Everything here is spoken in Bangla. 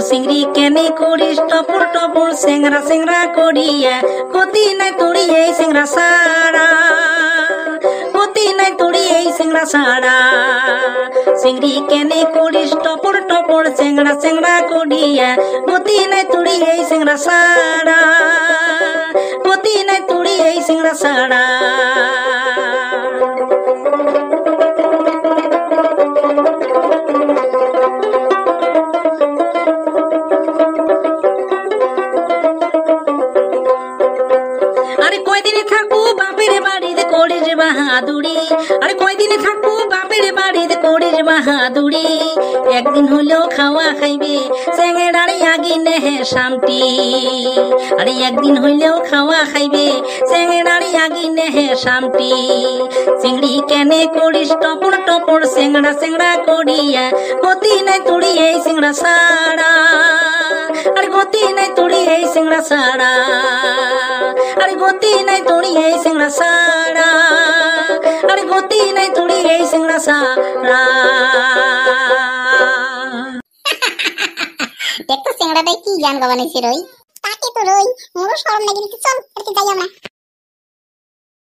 সিংড়ি কেনে করিস টপর টপর সেংরা সেংরা করিয়া গতি নাই তোড়ি এই সেংরা সারা গতি নাই তোড়ি এই সেংরা সারা সিংড়ি কেনে করিস টপর টপর সেংরা সেংরা করিয়া গতি নাই তোড়ি এই সেংরা সারা গতি নাই তোড়ি এই সেংরা সারা বাহাদুরি আরে কয়দিনে থাকবো বাপের বাড়িতে করিস বাহাদুরি একদিন হলেও খাওয়া খাইবে চেংড়ার আগিনে শামটি আরে একদিন হইলেও খাওয়া খাইবে চেংড়ার আগিনে শামটি চিংড়ি কেনে করিস টপর টপর চেংড়া চেংড়া করিয়া গতি নাই তুড়ি এই চিংড়া সারা আরে গতি নাই তুড়ি এই চিংড়া সারা আরে গতি নাই তুড়ি এই চিংড়া সারা আরে গতি নাই তুড়ি এই চিংড়া সারা দেখতো চিংড়াটাই কি গান গাওয়া নিছে রই তাকে তো রই মোরও শরম লাগে চল যাই আমরা।